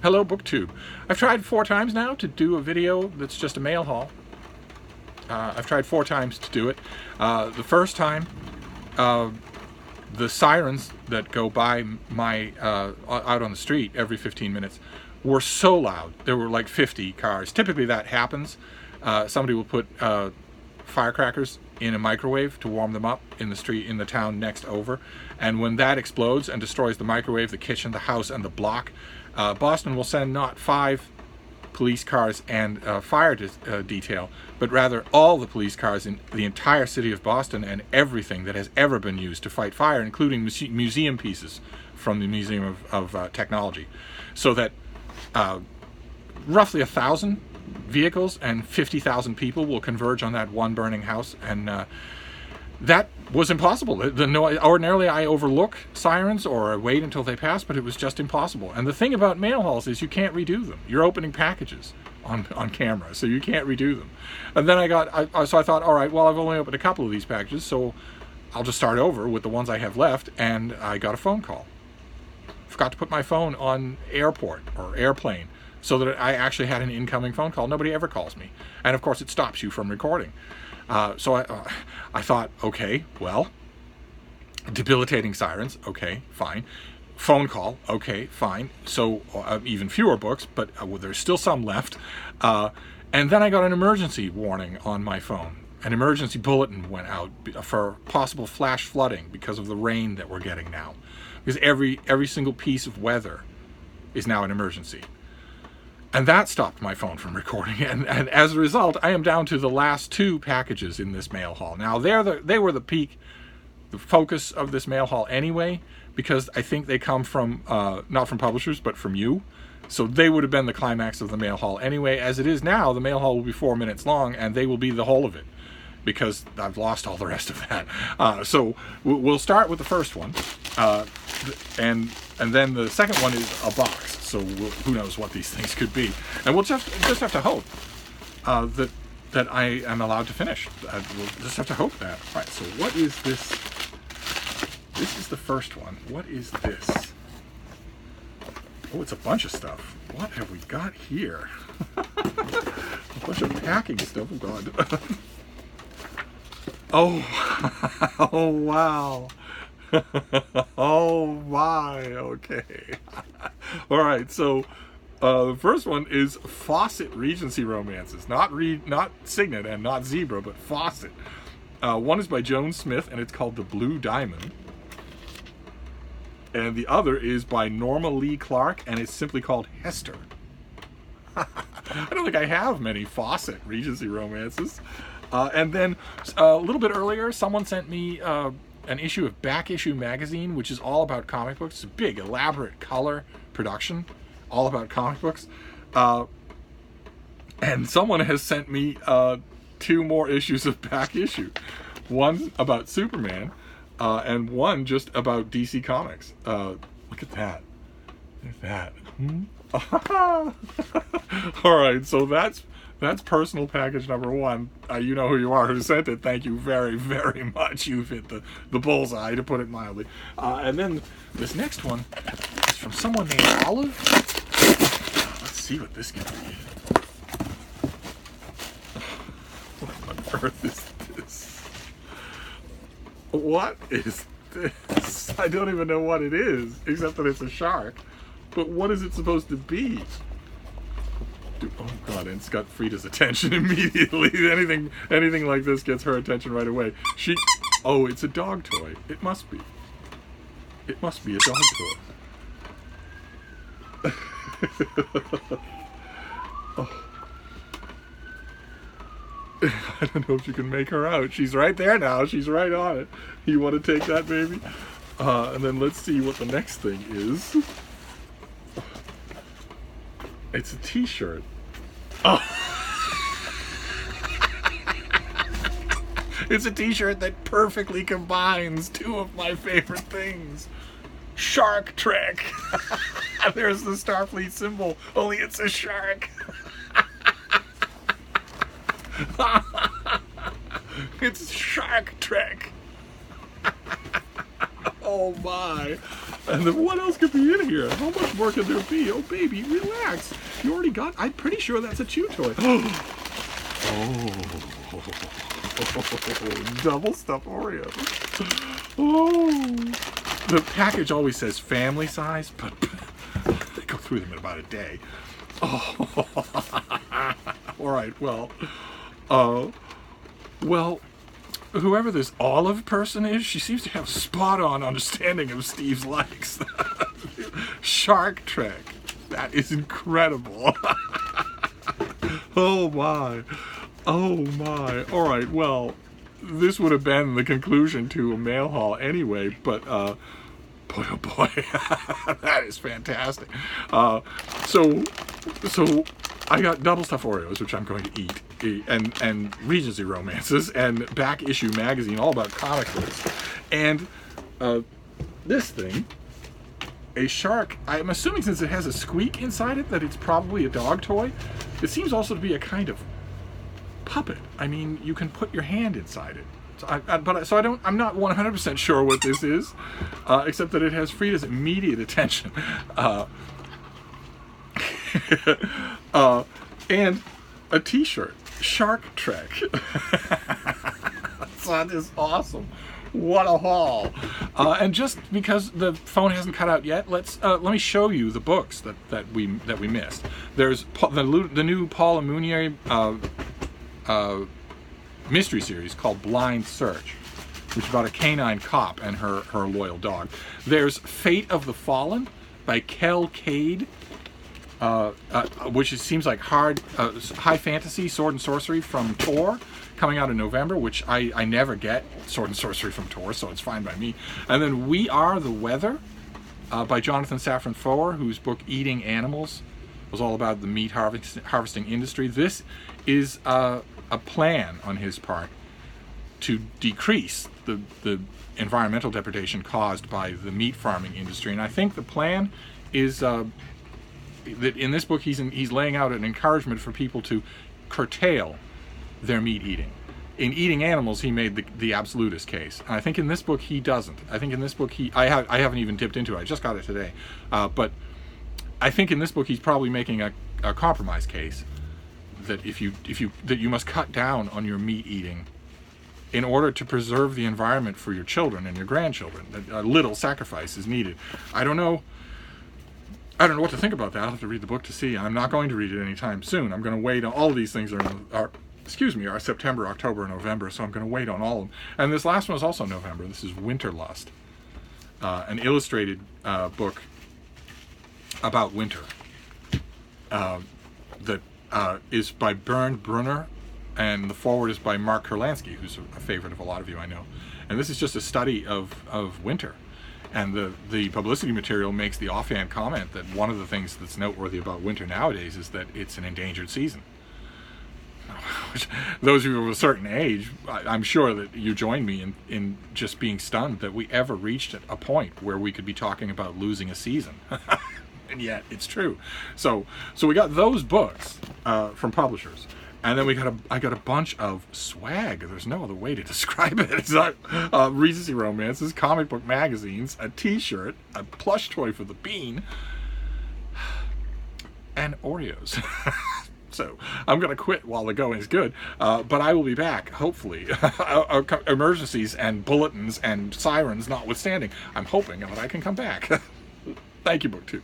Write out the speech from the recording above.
Hello, BookTube. I've tried 4 times now to do a video that's just a mail haul. I've tried 4 times to do it. The first time, the sirens that go by my out on the street every 15 minutes were so loud. There were like 50 cars. Typically that happens. Somebody will put firecrackers in a microwave to warm them up in the street in the town next over, and when that explodes and destroys the microwave, the kitchen, the house, and the block, Boston will send not 5 police cars and fire detail, but rather all the police cars in the entire city of Boston and everything that has ever been used to fight fire, including museum pieces from the Museum of Technology. So that roughly 1,000 vehicles and 50,000 people will converge on that one burning house, and that was impossible. Ordinarily I overlook sirens or I wait until they pass, but it was just impossible. And the thing about mail hauls is you can't redo them. You're opening packages on camera, so you can't redo them. And then so I thought, all right, well, I've only opened a couple of these packages, so I'll just start over with the ones I have left, and I got a phone call. Forgot to put my phone on airport or airplane so that I actually had an incoming phone call. Nobody ever calls me. And of course it stops you from recording. So I thought, okay, well, debilitating sirens, okay, fine. Phone call, okay, fine. So even fewer books, but there's still some left. And then I got an emergency warning on my phone. An emergency bulletin went out for possible flash flooding because of the rain that we're getting now. Because every single piece of weather is now an emergency. And that stopped my phone from recording, and as a result, I am down to the last 2 packages in this mail haul. Now, they were the focus of this mail haul anyway, because I think they come from, not from publishers, but from you. So they would have been the climax of the mail haul anyway. As it is now, the mail haul will be 4 minutes long, and they will be the whole of it, because I've lost all the rest of that. So we'll start with the first one, and then the second one is a box. So who knows what these things could be, and we'll just have to hope that I am allowed to finish. We'll just have to hope that. All right. So what is this? This is the first one. What is this? Oh, it's a bunch of stuff. What have we got here? A bunch of packing stuff. Oh God. Oh, oh wow. Oh my, okay. All right, so the first one is Fawcett Regency Romances. Not Signet and not Zebra, but Fawcett. One is by Joan Smith, and it's called The Blue Diamond. And the other is by Norma Lee Clark, and it's simply called Hester. I don't think I have many Fawcett Regency Romances. And then a little bit earlier, someone sent me an issue of Back Issue magazine, which is all about comic books. It's a big, elaborate color production, all about comic books. And someone has sent me 2 more issues of Back Issue. One about Superman, and one just about DC Comics. Look at that. Look at that. All right, so that's personal package number 1. You know who you are, who sent it. Thank you very, very much. You've hit the bullseye, to put it mildly. And then this next one is from someone named Olive. Let's see what this can be. What on earth is this? What is this? I don't even know what it is, except that it's a shark. But what is it supposed to be? Oh God, and it's got Frida's attention immediately. Anything like this gets her attention right away. Oh, it's a dog toy. It must be. It must be a dog toy. Oh. I don't know if you can make her out. She's right there now. She's right on it. You want to take that, baby? And then let's see what the next thing is. It's a t-shirt. Oh. It's a t-shirt that perfectly combines 2 of my favorite things. Shark Trek. There's the Starfleet symbol, only it's a shark. It's Shark Trek. Oh my. And then what else could be in here? How much more could there be? Oh, baby, relax. You already got, I'm pretty sure that's a chew toy. Oh, double stuffed Oreos. Oh, the package always says family size, but they go through them in about a day. Oh, all right, well, whoever this Olive person is, she seems to have spot-on understanding of Steve's likes. Shark Trek. That is incredible. Oh my. Oh my. All right, well, this would have been the conclusion to a mail haul anyway, but boy, oh boy, that is fantastic. So I got double stuffed Oreos, which I'm going to eat, and Regency romances, and back issue magazine, all about comic books, and this thing, a shark. I'm assuming since it has a squeak inside it that it's probably a dog toy. It seems also to be a kind of puppet. I mean, you can put your hand inside it. So I'm not 100% sure what this is, except that it has Frida's immediate attention. And a t-shirt, Shark Trek. That is awesome. What a haul. And just because the phone hasn't cut out yet, let me show you the books that we missed. There's the new Paula Mounier mystery series called Blind Search, which is about a canine cop and her loyal dog. There's Fate of the Fallen by Kel Cade, which seems like high fantasy sword and sorcery from Tor, coming out in November, which I never get sword and sorcery from Tor, so it's fine by me. And then We Are the Weather by Jonathan Safran Foer, whose book Eating Animals was all about the meat harvesting industry. This is a plan on his part to decrease the environmental depredation caused by the meat farming industry. And I think the plan is that in this book he's laying out an encouragement for people to curtail their meat eating. In Eating Animals, he made the absolutist case, and I think in this book he doesn't. I think in this book I haven't even dipped into it. I just got it today, but I think in this book he's probably making a compromise case that that you must cut down on your meat eating in order to preserve the environment for your children and your grandchildren. That a little sacrifice is needed. I don't know what to think about that. I'll have to read the book to see. I'm not going to read it anytime soon. I'm going to wait on all of these things are September, October, and November, so I'm going to wait on all of them. And this last one is also November. This is Winter Lust, an illustrated book about winter that is by Bernd Brunner, and the forward is by Mark Kurlansky, who's a favorite of a lot of you, I know. And this is just a study of winter. And the publicity material makes the offhand comment that one of the things that's noteworthy about winter nowadays is that it's an endangered season. Those of you of a certain age, I'm sure that you join me in just being stunned that we ever reached a point where we could be talking about losing a season. And yet it's true. So we got those books from publishers. And then I got a bunch of swag. There's no other way to describe it. It's like Regency romances, comic book magazines, a t-shirt, a plush toy for the bean, and Oreos. So I'm going to quit while the going is good. But I will be back, hopefully. Emergencies and bulletins and sirens notwithstanding. I'm hoping that I can come back. Thank you, BookTube.